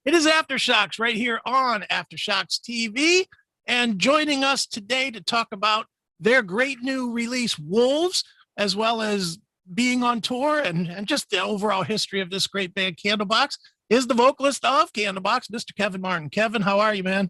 It is Aftershocks right here on Aftershocks TV. And joining us today to talk about their great new release, Wolves, as well as being on tour and just the overall history of this great band, Candlebox, is the vocalist of Candlebox, Mr. Kevin Martin. Kevin, how are you, man?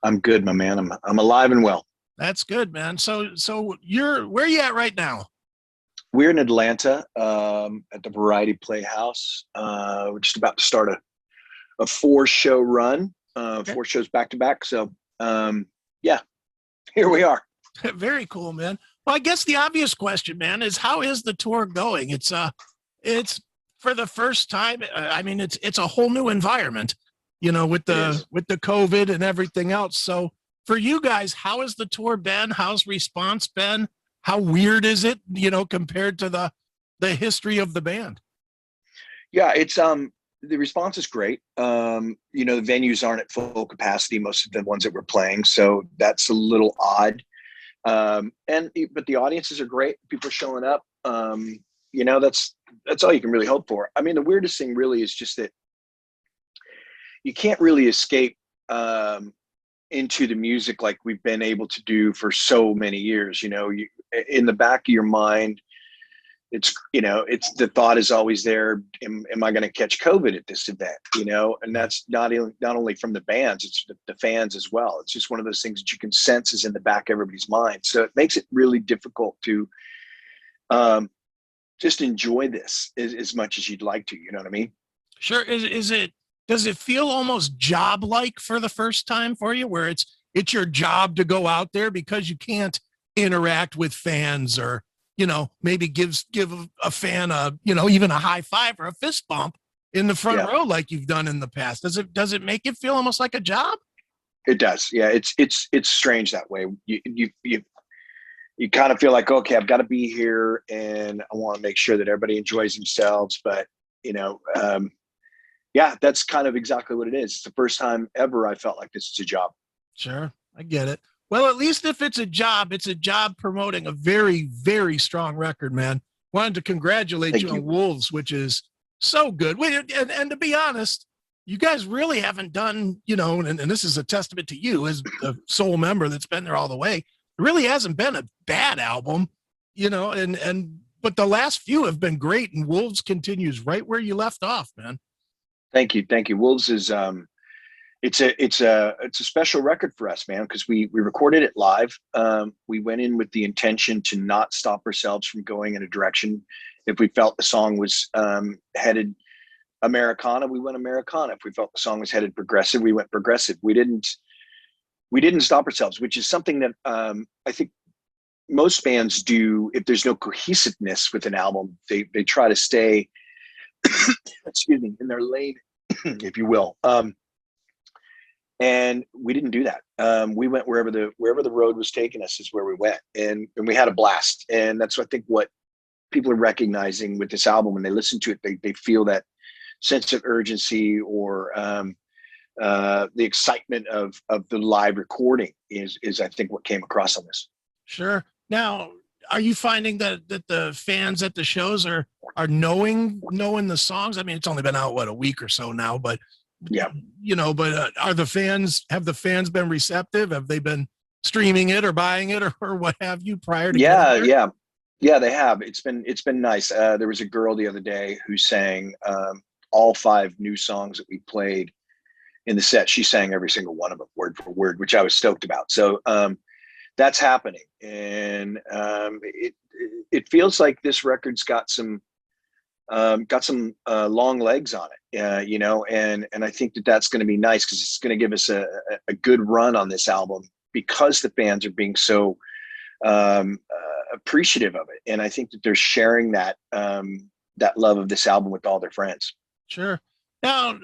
I'm good, my man. I'm alive and well. That's good, man. So where are you at right now? We're in Atlanta at the Variety Playhouse. We're just about to start a 4-show run, okay. 4 shows back to back. So yeah, here we are. Very cool, man. Well, I guess the obvious question, man, is how is the tour going? It's for the first time. I mean, it's a whole new environment, you know, with the COVID and everything else. So for you guys, how has the tour been? How's response been? How weird is it, you know, compared to the history of the band? Yeah, it's the response is great. You know, the venues aren't at full capacity, most of the ones that we're playing, so that's a little odd. But the audiences are great. People are showing up. You know, that's all you can really hope for. I mean, the weirdest thing really is just that you can't really escape into the music like we've been able to do for so many years. You know, in the back of your mind, it's the thought is always there. Am I going to catch COVID at this event? You know, and that's not only from the bands, it's the fans as well. It's just one of those things that you can sense is in the back of everybody's mind. So it makes it really difficult to just enjoy this as much as you'd like to. You know what I mean? Sure. Does it feel almost job-like for the first time for you, where it's your job to go out there because you can't interact with fans, or, you know, maybe give a fan even a high five or a fist bump in the front row like you've done in the past? Does it make it feel almost like a job? It does. Yeah, it's strange that way. You kind of feel like, okay, I've got to be here and I want to make sure that everybody enjoys themselves, but you know, yeah, that's kind of exactly what it is. It's the first time ever I felt like this is a job. Sure, I get it. Well, at least if it's a job promoting a very, very strong record, man. Wanted to congratulate you on Wolves, which is so good. And to be honest, you guys really haven't done, you know, and this is a testament to you as the sole member that's been there all the way. It really hasn't been a bad album, you know, but the last few have been great, and Wolves continues right where you left off, man. Thank you. Wolves is it's a special record for us, man, because we recorded it live. We went in with the intention to not stop ourselves from going in a direction. If we felt the song was headed Americana, we went Americana. If we felt the song was headed progressive, we went progressive. We didn't stop ourselves, which is something that I think most bands do. If there's no cohesiveness with an album, they try to stay excuse me, in their lane, if you will. And we didn't do that. We went wherever the road was taking us is where we went, and we had a blast. And that's, I think, what people are recognizing with this album. When they listen to it, they feel that sense of urgency, or the excitement of the live recording is I think what came across on this. Sure. Now, are you finding that the fans at the shows are knowing the songs? I mean, it's only been out, what, a week or so now, but yeah, you know, but have the fans been receptive? Have they been streaming it or buying it or what have you prior to? Yeah, they have. It's been nice. There was a girl the other day who sang all 5 new songs that we played in the set. She sang every single one of them word for word, which I was stoked about. So that's happening, and it feels like this record's got some long legs on it, you know, and I think that's going to be nice, because it's going to give us a good run on this album, because the fans are being so appreciative of it, and I think that they're sharing that love of this album with all their friends. Sure. Now,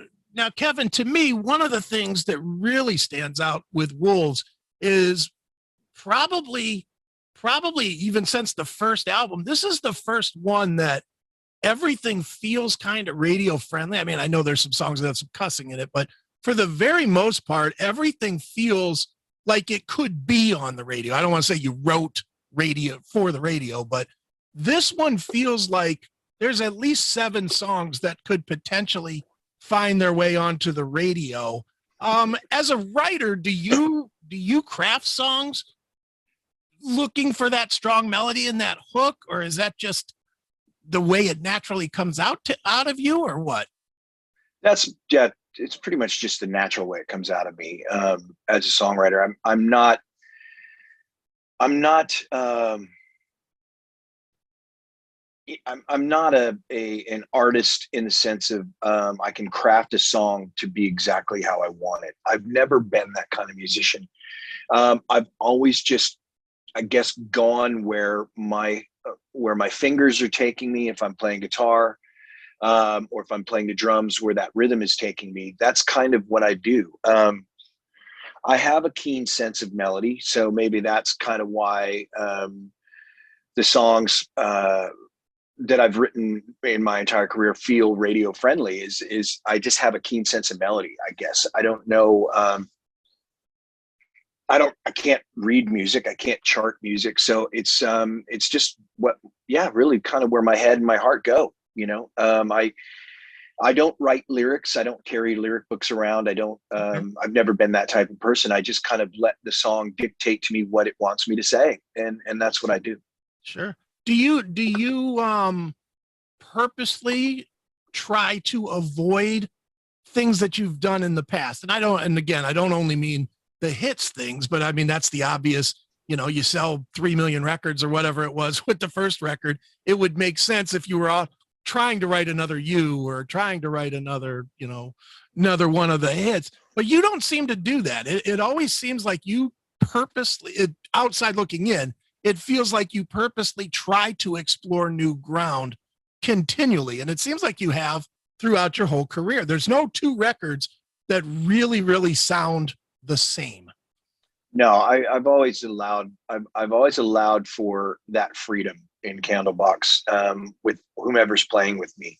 Kevin, to me, one of the things that really stands out with Wolves is probably even since the first album, this is the first one that everything feels kind of radio friendly. I mean, I know there's some songs that have some cussing in it, but for the very most part, everything feels like it could be on the radio. I don't want to say you wrote radio for the radio, but this one feels like there's at least 7 songs that could potentially find their way onto the radio. As a writer, do you craft songs looking for that strong melody and that hook, or is that just the way it naturally comes out of you, or what? That's, yeah, it's pretty much just the natural way it comes out of me. As a songwriter, I'm not an artist in the sense of I can craft a song to be exactly how I want it. I've never been that kind of musician. I've always just, I guess, gone where my fingers are taking me. If I'm playing guitar, or if I'm playing the drums, where that rhythm is taking me, that's kind of what I do. I have a keen sense of melody, so maybe that's kind of why the songs that I've written in my entire career feel radio friendly. Is I just have a keen sense of melody, I guess. I don't know. I can't read music. I can't chart music. So it's just really kind of where my head and my heart go, you know. I don't write lyrics. I don't carry lyric books around. I don't, I've never been that type of person. I just kind of let the song dictate to me what it wants me to say. And that's what I do. Sure. Do you purposely try to avoid things that you've done in the past? And again, I don't only mean the hits things, but I mean, that's the obvious, you know, you sell 3 million records or whatever it was with the first record. It would make sense if you were all trying to write another You or trying to write another, you know, another one of the hits, but you don't seem to do that. It always seems like you purposely, outside looking in, it feels like you purposely try to explore new ground continually. And it seems like you have throughout your whole career. There's no two records that really, really sound the same. No, I've always allowed for that freedom in Candlebox, with whomever's playing with me,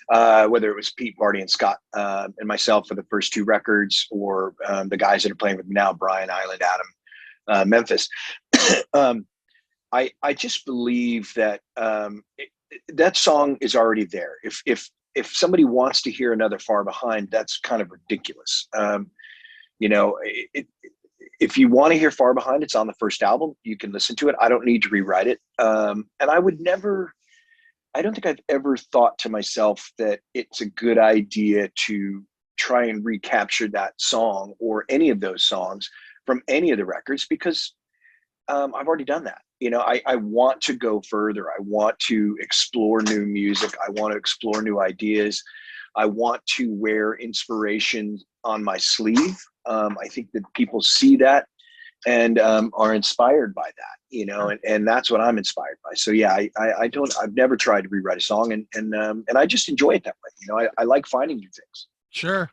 whether it was Pete, Marty, and Scott, and myself for the first 2 records, or the guys that are playing with me now, Brian, Island, Adam, Memphis. I just believe that that song is already there. If somebody wants to hear another Far Behind, that's kind of ridiculous. You know, if you want to hear Far Behind, it's on the first album. You can listen to it. I don't need to rewrite it. And I don't think I've ever thought to myself that it's a good idea to try and recapture that song or any of those songs from any of the records, because I've already done that. You know, I want to go further. I want to explore new music. I want to explore new ideas. I want to wear inspiration on my sleeve. I think that people see that and are inspired by that, you know, and that's what I'm inspired by. So yeah, I've never tried to rewrite a song, and I just enjoy it that way. You know, I like finding new things. Sure.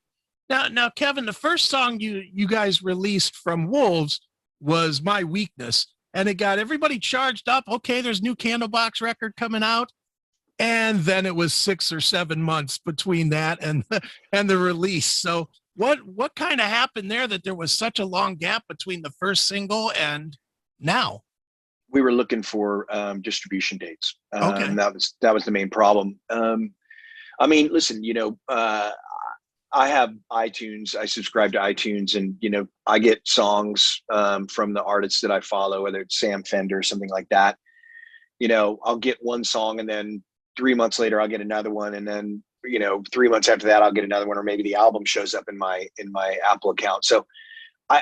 Now, Kevin, the first song you guys released from Wolves was My Weakness, and it got everybody charged up. Okay, there's new Candlebox record coming out. And then it was 6 or 7 months between that and the release. So what kind of happened there that there was such a long gap between the first single and now? We were looking for distribution dates. Okay. That was the main problem. I mean, listen, you know, I have iTunes. I subscribe to iTunes, and you know, I get songs from the artists that I follow, whether it's Sam Fender or something like that. You know, I'll get one song, and then 3 months later I'll get another one, and then, you know, 3 months after that I'll get another one, or maybe the album shows up in my Apple account. So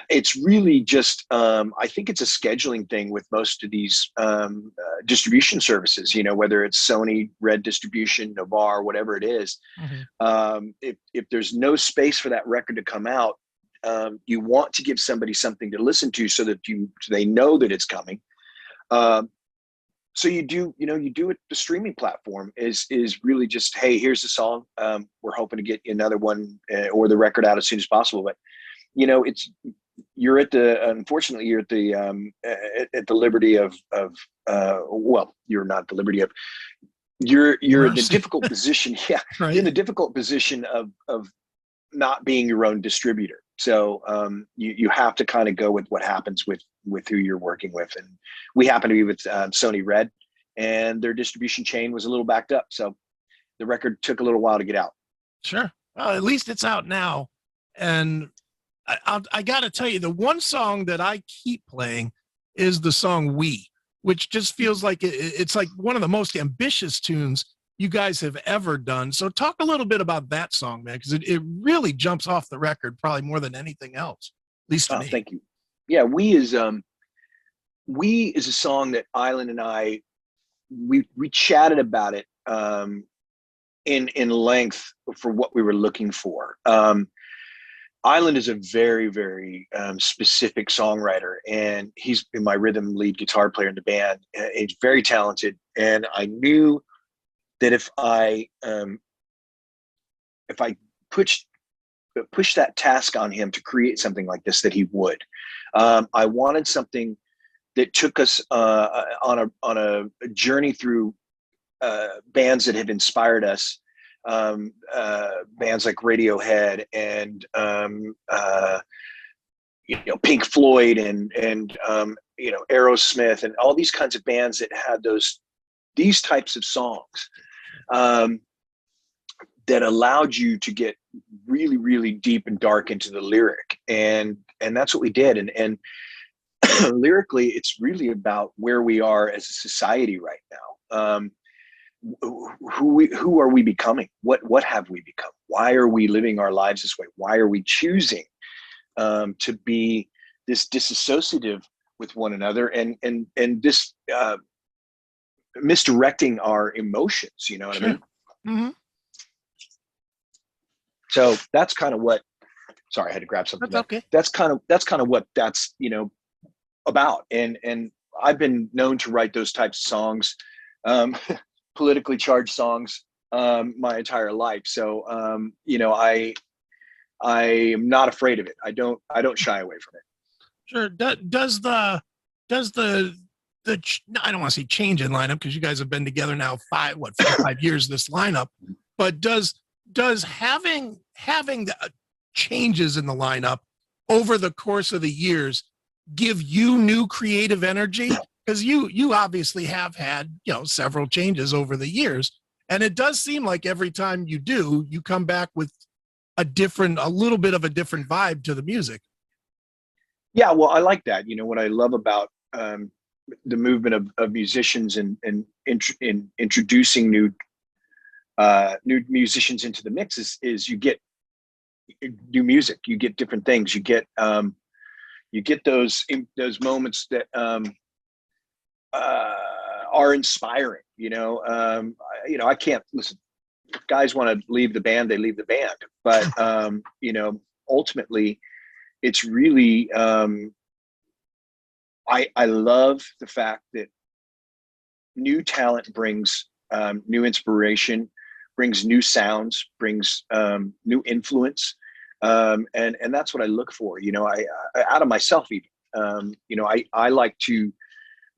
it's really just I think it's a scheduling thing with most of these distribution services, you know, whether it's Sony, Red Distribution, Navar, whatever it is. Mm-hmm. If there's no space for that record to come out, you want to give somebody something to listen to so that they know that it's coming. So you do it. The streaming platform is really just, hey, here's the song. We're hoping to get another one or the record out as soon as possible. But you know, unfortunately you're at the liberty of well, you're not the liberty of, you're in the difficult position. Yeah, right. You're in the difficult position of not being your own distributor. So you have to kind of go with what happens with who you're working with. And we happen to be with Sony Red, and their distribution chain was a little backed up. So the record took a little while to get out. Sure. Well, at least it's out now. And I got to tell you, the one song that I keep playing is the song We, which just feels like it's like one of the most ambitious tunes you guys have ever done. So talk a little bit about that song, man, because it really jumps off the record probably more than anything else, at least to me. Thank you. Yeah, We is a song that Island and I, we chatted about it in length for what we were looking for. Island is a very, very specific songwriter, and he's been my rhythm lead guitar player in the band. He's very talented, and I knew that if I push that task on him to create something like this, that he would. I wanted something that took us on a journey through bands that have inspired us. Bands like Radiohead and Pink Floyd and Aerosmith and all these kinds of bands that had these types of songs that allowed you to get really, really deep and dark into the lyric, and that's what we did. And lyrically, it's really about where we are as a society right now. Who are we becoming? What have we become? Why are we living our lives this way? Why are we choosing to be this disassociative with one another and this misdirecting our emotions? You know what I mean? Mm-hmm. So that's kind of what. Sorry, I had to grab something. That's okay. That's kind of what that's about. And I've been known to write those types of songs. Politically charged songs my entire life. So I am not afraid of it. I don't shy away from it. Sure. Does the I don't want to say change in lineup, because you guys have been together now 5 years, this lineup, but does having the changes in the lineup over the course of the years give you new creative energy? Because you obviously have had, several changes over the years. And it does seem like every time you do, you come back with a little bit of a different vibe to the music. Yeah, well, I like that. What I love about the movement of musicians and introducing new musicians into the mix is you get new music, you get different things, you get those moments that are inspiring. I can't listen. If guys want to leave the band, they leave the band. But ultimately, it's really I love the fact that new talent brings new inspiration, brings new sounds, brings new influence, and that's what I look for. I out of myself even. I like to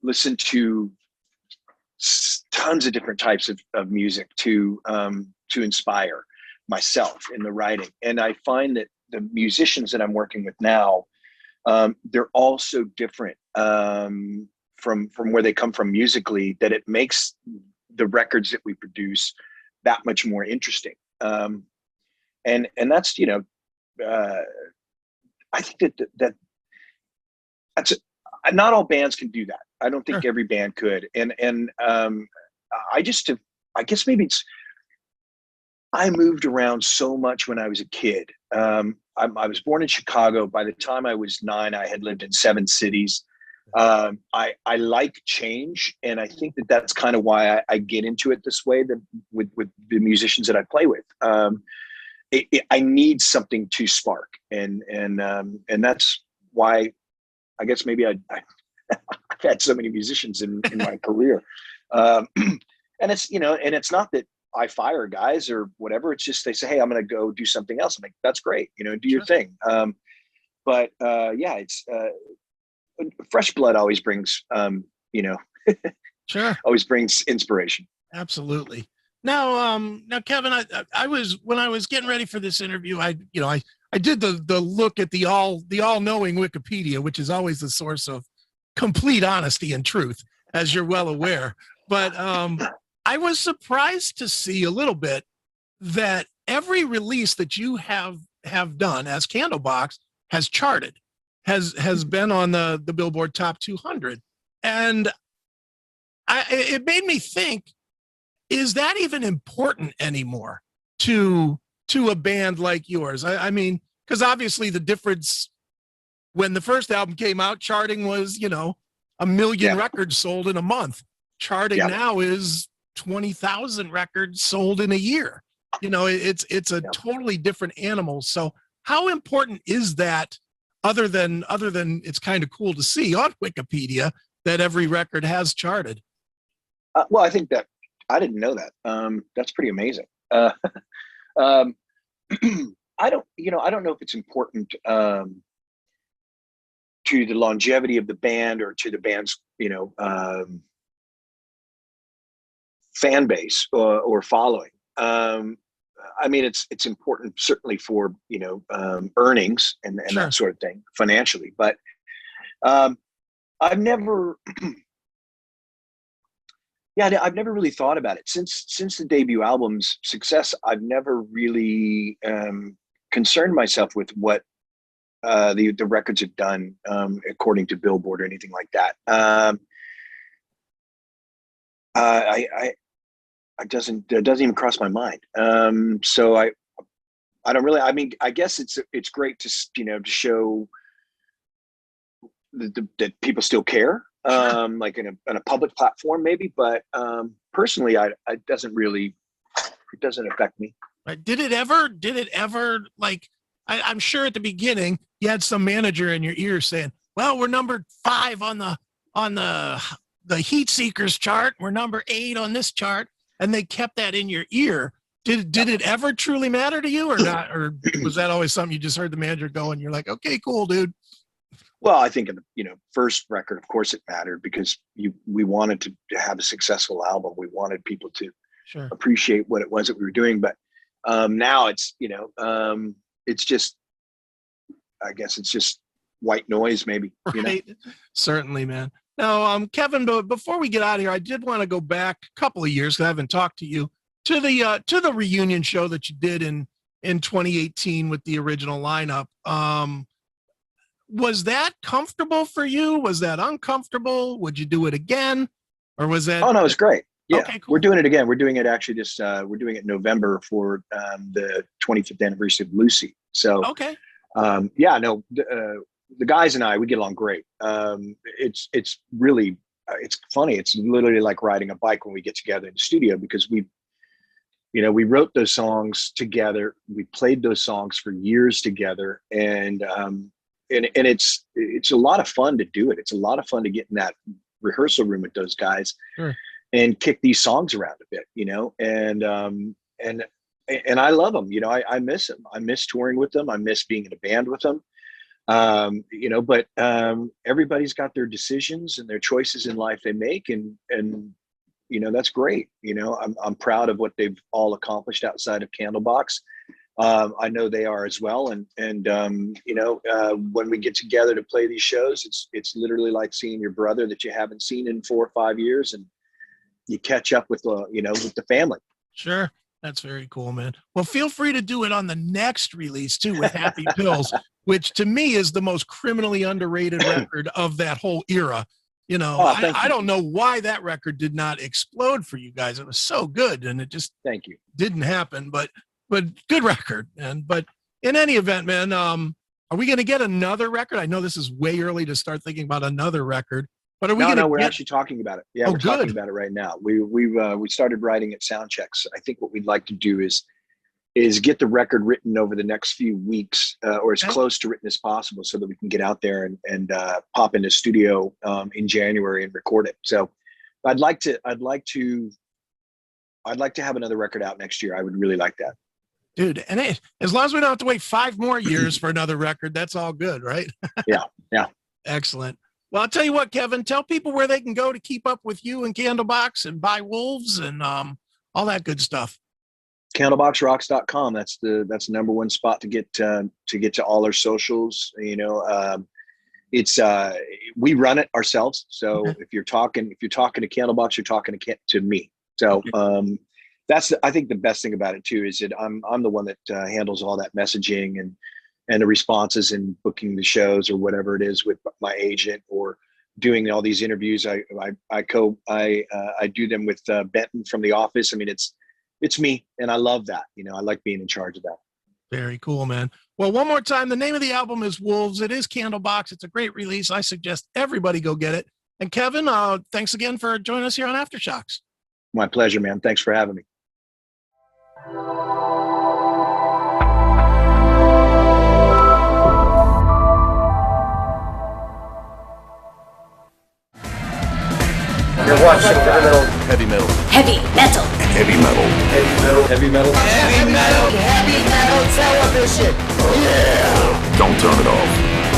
listen to tons of different types of music to inspire myself in the writing. And I find that the musicians that I'm working with now, they're all so different from where they come from musically, that it makes the records that we produce that much more interesting. And that's, I think that's not all bands can do that. I don't think every band could. And I guess maybe I moved around so much when I was a kid. I was born in Chicago. By the time I was 9, I had lived in 7 cities. I like change, and I think that's kind of why I get into it this way, with the musicians that I play with. I need something to spark, and that's why I guess maybe I've had so many musicians in my career. And it's, and it's not that I fire guys or whatever. It's just, they say, hey, I'm going to go do something else. I'm like, that's great. Do your thing. But yeah, it's fresh blood always brings, Sure. always brings inspiration. Absolutely. Now, Kevin, I was, when I was getting ready for this interview, I did the look at the all-knowing Wikipedia, which is always the source of complete honesty and truth, as you're well aware. But I was surprised to see a little bit that every release that you have done as Candlebox has charted, has been on the Billboard Top 200. And it made me think, is that even important anymore to a band like yours? I mean, because obviously the difference when the first album came out, charting was, 1 million records sold in a month. Charting now is 20,000 records sold in a year. It's a totally different animal. So how important is that, other than it's kind of cool to see on Wikipedia that every record has charted? Well, I think that I didn't know that. That's pretty amazing. I don't know if it's important to the longevity of the band or to the band's, fan base or following. I mean, it's important certainly for, earnings and that sort of thing financially, but I've never, I've never really thought about it since the debut album's success. I've never really concerned myself with what the records have done according to Billboard or anything like that. It doesn't even cross my mind. So I don't really. I mean, I guess it's great to to show that people still care, like in a public platform maybe. But personally, it doesn't affect me. Did it ever like? I'm sure at the beginning you had some manager in your ear saying, "Well, we're number 5 on the Heat Seekers chart. We're number 8 on this chart," and they kept that in your ear. Did it ever truly matter to you, or not? Or was that always something you just heard the manager go and you're like, "Okay, cool, dude"? Well, I think in the first record, of course, it mattered because we wanted to have a successful album. We wanted people to appreciate what it was that we were doing. But now it's it's just, I guess it's just white noise, maybe. Right. Certainly, man. Now, Kevin, but before we get out of here, I did want to go back a couple of years because I haven't talked to you, to the reunion show that you did in 2018 with the original lineup. Was that comfortable for you? Was that uncomfortable? Would you do it again, or was that? Oh no, it's great. Yeah, okay, cool. We're doing it again. We're doing it actually we're doing it in November for the 25th anniversary of Lucy. So okay. The guys and I, we get along great. It's really, it's funny. It's literally like riding a bike when we get together in the studio because we wrote those songs together. We played those songs for years together, and it's a lot of fun to do it. It's a lot of fun to get in that rehearsal room with those guys and kick these songs around a bit, and I love them. I miss them. I miss touring with them. I miss being in a band with them. But everybody's got their decisions and their choices in life they make, and that's great. I'm proud of what they've all accomplished outside of Candlebox. I know they are as well, and when we get together to play these shows, it's literally like seeing your brother that you haven't seen in 4 or 5 years, and you catch up with with the family. Sure. That's very cool, man. Well, feel free to do it on the next release too with Happy Pills, which to me is the most criminally underrated record of that whole era. I don't know why that record did not explode for you guys. It was so good, and it just didn't happen. But good record, man. But in any event, man, are we going to get another record? I know this is way early to start thinking about another record. But are we No, we're actually talking about it. Yeah, we're good. Talking about it right now. We started writing at sound checks. I think what we'd like to do is get the record written over the next few weeks, or as close to written as possible, so that we can get out there and pop in the studio in January and record it. So I'd like to have another record out next year. I would really like that. Dude, and as long as we don't have to wait 5 more years for another record, that's all good, right? Yeah. Excellent. Well, I'll tell you what, Kevin, tell people where they can go to keep up with you and Candlebox and buy Wolves and all that good stuff. Candleboxrocks.com. That's the number one spot to get to all our socials. It's we run it ourselves. So if you're talking to Candlebox, you're talking to me. So I think the best thing about it too is that I'm the one that handles all that messaging and the responses and booking the shows or whatever it is with my agent, or doing all these interviews. I do them with Benton from The Office. I mean, it's me, and I love that. You know, I like being in charge of that. Very cool, man. Well, one more time, the name of the album is Wolves. It is Candlebox. It's a great release. I suggest everybody go get it. And Kevin, thanks again for joining us here on Aftershocks. My pleasure, man. Thanks for having me. You're watching heavy metal. Heavy metal. Heavy metal. Heavy metal. Heavy metal. Heavy metal. Heavy metal television. Yeah. Don't turn it off.